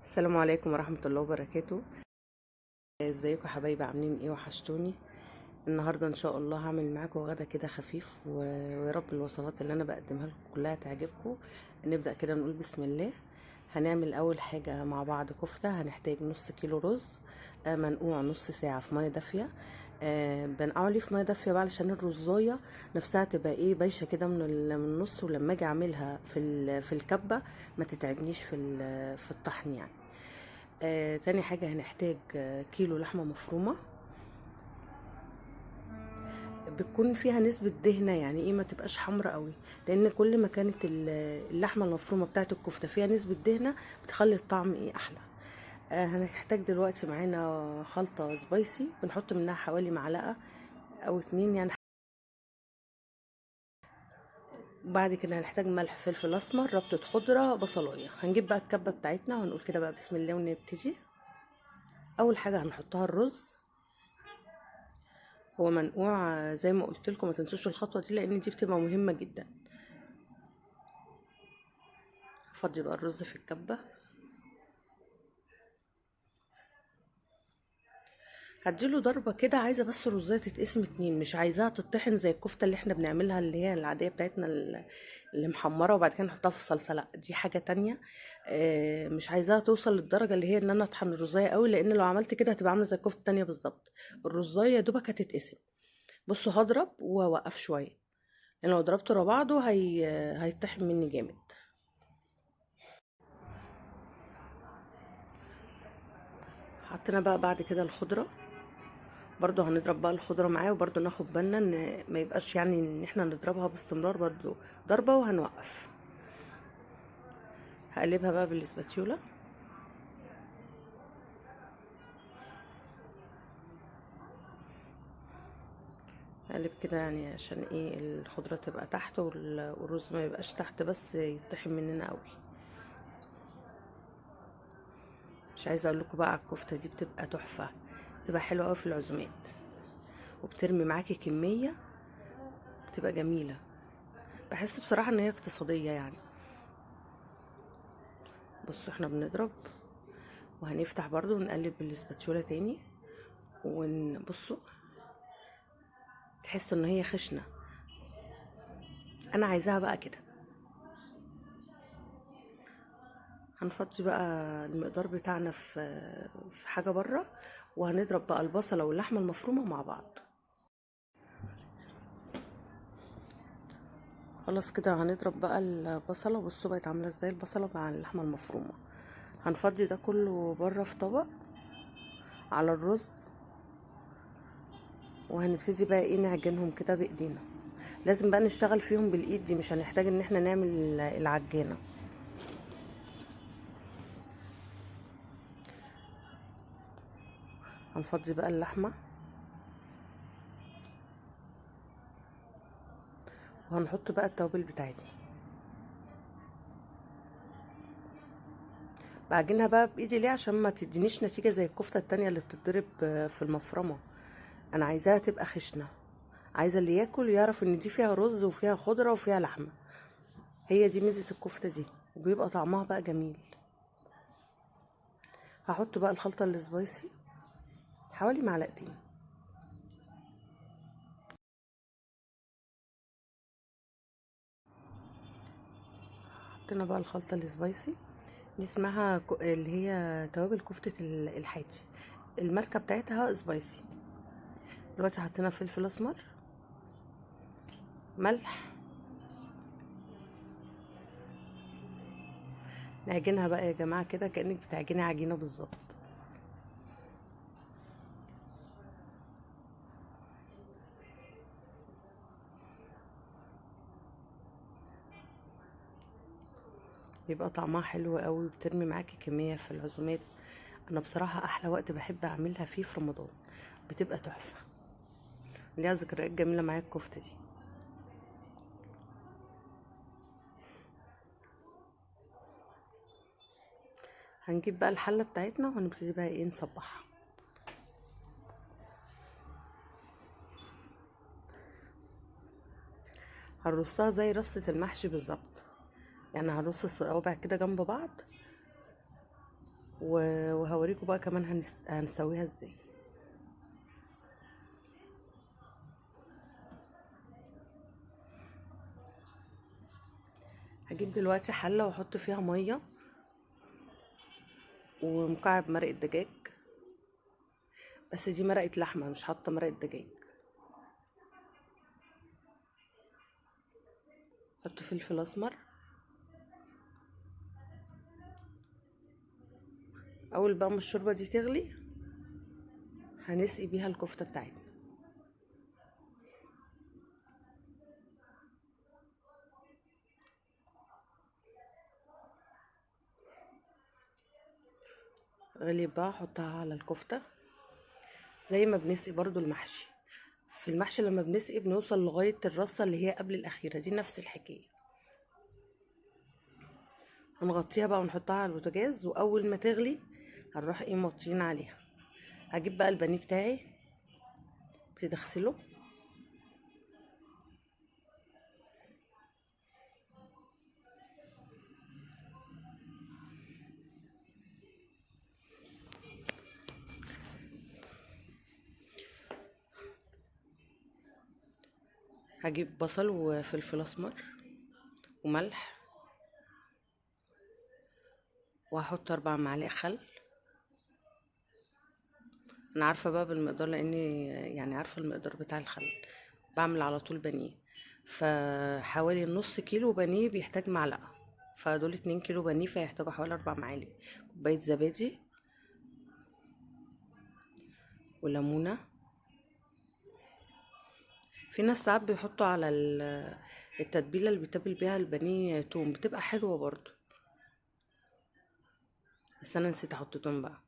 السلام عليكم ورحمة الله وبركاته. ازيكم يا حبايبي؟ عاملين ايه؟ وحشتوني. النهاردة ان شاء الله هعمل معاكم غدا كده خفيف ويا رب الوصفات اللي انا بقدمها لكم كلها تعجبكم. نبدأ كده نقول بسم الله. هنعمل اول حاجة مع بعض كفتة. هنحتاج نص كيلو رز منقوع نص ساعة في مية دافية. بنقعه ليه في مية دافية بقى علشان الرزاية نفسها تبقى ايه بايشة كده من النص، ولما اجي اعملها في الكبة ما تتعبنيش في الطحن يعني. تاني حاجة هنحتاج كيلو لحمة مفرومة بتكون فيها نسبة دهنة، يعني ايه ما تبقاش حمرا قوي، لان كل ما كانت اللحمة المفرومة بتاعت الكفتة فيها نسبة دهنة بتخلي الطعم ايه احلى. هنحتاج دلوقتي معانا خلطة سبايسي بنحط منها حوالي معلقة او اتنين يعني. بعد كده هنحتاج ملح، فلفل اسمر، ربطة خضرة، بصلاية. هنجيب بقى الكبة بتاعتنا وهنقول كده بقى بسم الله ونبتدي. اول حاجة هنحطها الرز. هو منقوع زي ما قلت لكم، ما تنسوش الخطوه دي لان دي بتبقى مهمه جدا. فضي بقى الرز في الكبه. هديله ضربه كده، عايزه بس الرزايه تتقسم اتنين، مش عايزاها تطحن زي الكفته اللي احنا بنعملها اللي هي العاديه بتاعتنا اللي محمره وبعد كده نحطها في الصلصه. لا دي حاجه تانية. مش عايزاها توصل للدرجه اللي هي ان انا اطحن الرزايه قوي، لان لو عملت كده هتبقى عامله زي الكفته التانية بالظبط. الرزايه يا دوبك هتتقسم. بصوا هضرب واوقف شويه، لان لو ضربته ورا بعضه هيطحن مني جامد. حطينا بقى بعد كده الخضره. برضو هنضرب بقى الخضرة معاه، وبرضو ناخد بالنا ان ما يبقاش يعني ان احنا نضربها باستمرار، برضو ضربة وهنوقف. هقلبها بقى بالاسباتيولا. هقلب كده يعني عشان ايه الخضرة تبقى تحت والرز ما يبقاش تحت بس يطحن مننا قوي. مش عايزه اقول لكم بقى على الكفتة دي بتبقى تحفة، بتبقى حلوة قوي في العزومات وبترمي معاكي كمية، بتبقى جميلة. بحس بصراحة ان هي اقتصادية يعني. بصوا احنا بنضرب وهنفتح برضو ونقلب بالاسباتيولا تاني. ونبصوا تحس ان هي خشنة، انا عايزاها بقى كده. هنفضي بقى المقدار بتاعنا في حاجة بره، وهنضرب بقى البصلة واللحمة المفرومة مع بعض. خلاص كده هنضرب بقى البصلة. بصوا بقت عاملة ازاي البصلة مع اللحمة المفرومة. هنفضي ده كله بره في طبق على الرز، وهنبتدي بقى ايه نعجنهم كده بايدينا. لازم بقى نشتغل فيهم بالايد دي، مش هنحتاج ان احنا نعمل العجانة. هنفضي بقى اللحمة وهنحط بقى التوابل بتاعتنا. بعجنها بقى بايدي ليه؟ عشان ما تدينيش نتيجة زي الكفتة التانية اللي بتتضرب في المفرمة. انا عايزاها تبقى خشنة، عايزة اللي ياكل يعرف ان دي فيها رز وفيها خضرة وفيها لحمة. هي دي ميزة الكفتة دي، وبيبقى طعمها بقى جميل. هحط بقى الخلطة السبايسي حوالي معلقتين. حطينا بقى الخلطة السبايسي دي، اسمها اللي هي توابل كفتة الحاتي، الماركة بتاعتها سبايسي. دلوقتي حطينا فلفل اسمر، ملح. نعجنها بقى يا جماعة كده كأنك بتعجني عجينة بالظبط. بيبقى طعمها حلو قوي وبترمي معاكي كمية في العزومات. انا بصراحة احلى وقت بحب اعملها فيه في رمضان، بتبقى تحفة. ليها ذكريات جميلة معايا الكفتة دي. هنجيب بقى الحلة بتاعتنا وهنبتدي بقى ايه نصبحها. هنرصها زي رصة المحشي بالظبط، يعني هنرص الصوابع كده جنب بعض وهوريكم بقى كمان هنسويها ازاي. هجيب دلوقتي حله واحط فيها ميه ومكعب مرقه دجاج، بس دي مرقه لحمه مش حاطه مرقه دجاج. احط فلفل اسمر. اول بقى ما الشوربه دي تغلي هنسقي بيها الكفته بتاعتنا. غلي بقى احطها على الكفته زي ما بنسقي برضو المحشي. في المحشي لما بنسقي بنوصل لغايه الرصه اللي هي قبل الاخيره، دي نفس الحكايه. هنغطيها بقى ونحطها على البوتاجاز، واول ما تغلي هنروح موطيين عليها. هجيب بقى البانيه بتاعي ابتدي اغسله. هجيب بصل وفلفل اسمر وملح، وهحط 4 معالق خل. انا عارفه بقى بالمقدار لاني يعني عارفه المقدار بتاع الخل، بعمل على طول بانيه. فحوالي نص كيلو بانيه بيحتاج معلقه، فدول 2 كيلو بانيه فيحتاجوا حوالي 4 معالق. كوبايه زبادي وليمونه. في ناس ساعات بيحطوا على التتبيله اللي بيتبل بيها البانيه توم، بتبقى حلوه برضو، بس انا نسيت احط توم بقى.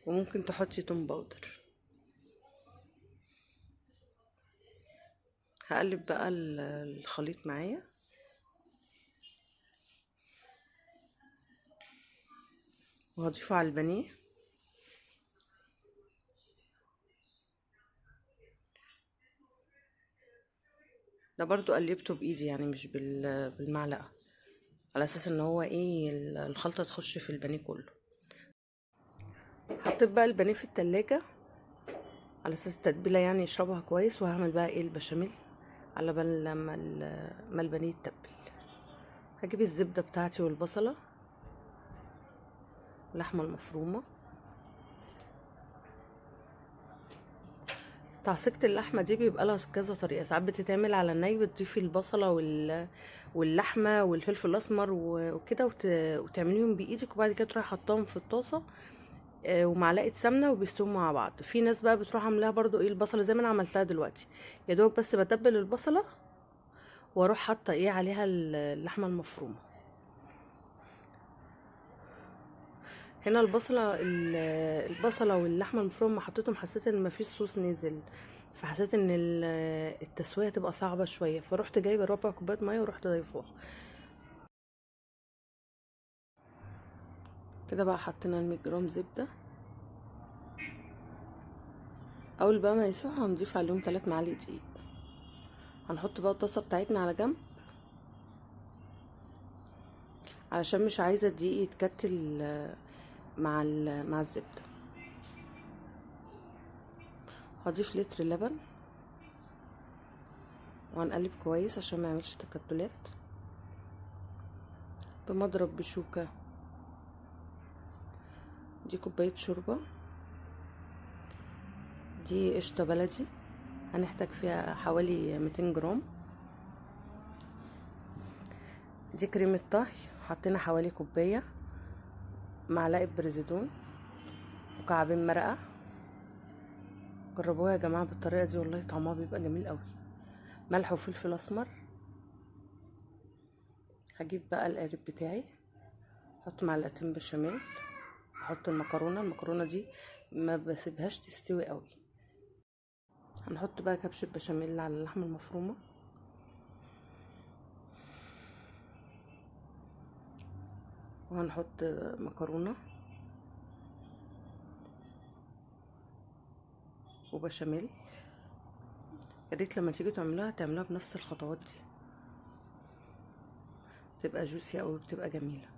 وممكن تحطي توم باودر. هقلب بقى الخليط معايا. وهضيفه على البانيه. ده برضو قلبته بايدي يعني مش بالمعلقه، على اساس ان هو ايه الخلطه تخش في البانيه كله. حطيت بقى البانيه في التلاجة على اساس التتبيله يعني يشربها كويس، وهعمل بقى ايه البشاميل على بال لما ما البانيه يتبل. هجيب الزبده بتاعتي والبصله واللحمه المفرومه. تعصيجة اللحمه دي بيبقى لها كذا طريقه، ساعات بتتعمل على الني، بتضيفي البصله واللحمه والفلفل الاسمر وكده وتعمليهم بايدك، وبعد كده تروحي حطاهم في الطاسه ومعلقه سمنه وبيستووا مع بعض. في ناس بقى بتروح عاملاها برضو ايه البصله زي ما انا عملتها دلوقتي، يا دوب بس بتبل البصله واروح حاطه ايه عليها اللحمه المفرومه. هنا البصله واللحمه المفرومه ما حطيتهم، حسيت ان مفيش صوص نزل، فحسيت ان التسويه تبقى صعبه شويه، فروحت جايبه ربع كوبايه ميه ورحت ضايفوها كده. بقى حطينا 100 جرام زبده. اول بقى ما يسيحوا هنضيف عليهم 3 معالق دقيق. هنحط بقى الطاسه بتاعتنا على جنب علشان مش عايزه الدقيق يتكتل مع الزبده. هضيف لتر لبن وهنقلب كويس عشان ما يعملش تكتلات بمضرب بشوكه. دي كوبايه شوربه، دي قشطه بلدي هنحتاج فيها حوالي 200 جرام. دي كريمه طهي حطينا حوالي كوبايه، معلقه بريزيدون، مكعبين مرقه. جربوها يا جماعه بالطريقه دي والله طعمها بيبقى جميل قوي. ملح وفلفل اسمر. هجيب بقى القالب بتاعي، احط معلقتين بشاميل، احط المكرونه دي ما بسيبهاش تستوي قوي. هنحط بقى كبشه بشاميل على اللحمه المفرومه، وهنحط مكرونه وبشاميل يا ريت لما تيجي تعملوها بنفس الخطوات دي، بتبقى جوسي قوي، بتبقى جميله.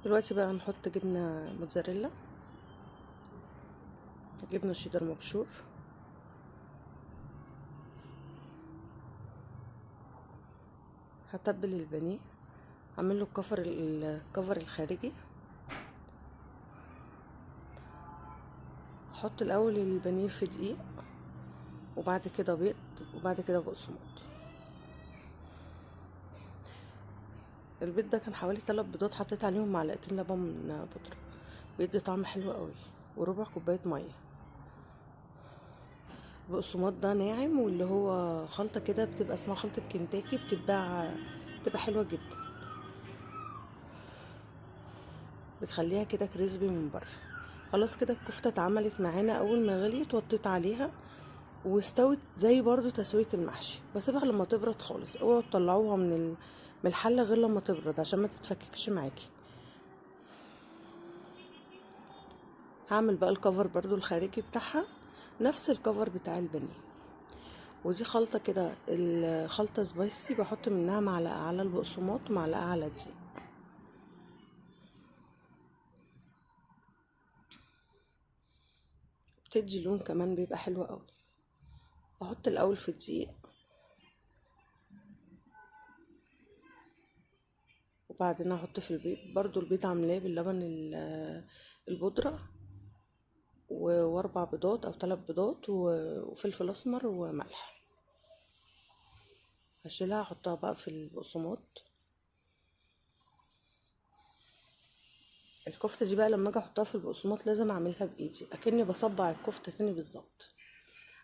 دلوقتي بقى هنحط جبنه موتزاريلا، جبنه شيدر مبشور، هتبل البانيه، اعمل له الكفر الخارجي. احط الاول البانيه في دقيق، وبعد كده بيض، وبعد كده بقسماط. البيض ده كان حوالي 3 بيضات، حطيت عليهم معلقتين لبن بودرة، بيدي طعم حلو قوي، وربع كوبايه ميه. البقسماط ده ناعم، واللي هو خلطه كده بتبقى اسمها خلطه كنتاكي، بتبقى حلوه جدا، بتخليها كده كريسبي من بره. خلاص كده الكفته اتعملت معانا، اول ما غليت وطيت عليها واستوت زي برضو تسويه المحشي. بسيبها لما تبرد خالص، اوعوا تطلعوها من الحله غير لما تبرد عشان ما تتفككش معاكي. هعمل بقى الكفر برضو الخارجي بتاعها، نفس الكفر بتاع البانيه. ودي خلطه كده، الخلطه سبايسي، بحط منها معلقه على البقسماط ومعلقه على دي، بتدي لون كمان بيبقى حلو قوي. احط الاول في الدقيق، وبعدين احط في البيض، برضو البيض عاملاه باللبن البودرة، و4 بيضات او 3 بيضات، وفلفل اسمر وملح. هشيلها احطها بقى في البقسماط. الكفتة دي بقى لما اجي احطها في البقسماط لازم اعملها بايدي، اكني بصبع الكفتة تاني بالظبط،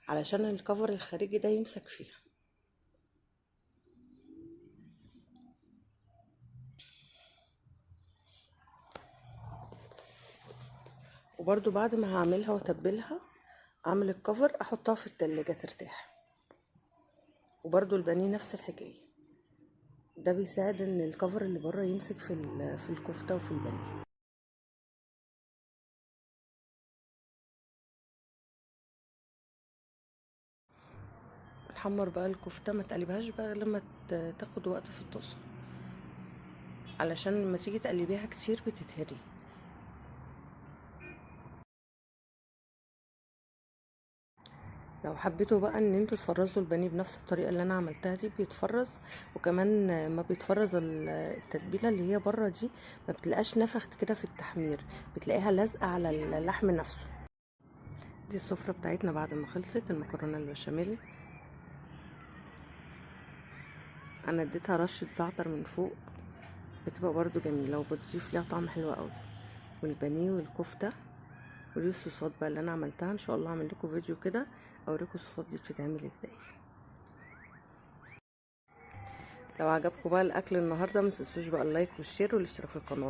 علشان الكفر الخارجي ده يمسك فيها. وبرضو بعد ما هعملها واتبلها، اعمل الكفر احطها في التلاجة ترتاح. وبرضو البانيه نفس الحكاية، ده بيساعد ان الكفر اللي بره يمسك في الكفتة وفي البانيه. نحمر بقى الكفتة، ما تقلبهاش بقى غير لما تاخد وقت في الطاسة، علشان لما تيجي تقلبيها كتير بتتهري. لو حبيتوا بقى ان انتوا تفرزوا البانيه بنفس الطريقه اللي انا عملتها دي، بيتفرز. وكمان ما بيتفرز التتبيله اللي هي بره دي ما بتلاقاش نفخت كده في التحمير، بتلاقيها لازقه على اللحم نفسه. دي السفره بتاعتنا بعد ما خلصت، المكرونه البشاميل. انا اديتها رشه زعتر من فوق، بتبقى برضو جميله وبتضيف ليها طعم حلو قوي. والبانيه والكفته، ودي الصوصات بقى اللي انا عملتها. ان شاء الله اعمل لكم فيديو كده اوريكم الصوصات دي بتتعمل ازاي. لو عجبكم بقى الاكل النهارده، ما تنسوش بقى اللايك والشير والاشتراك في القناه.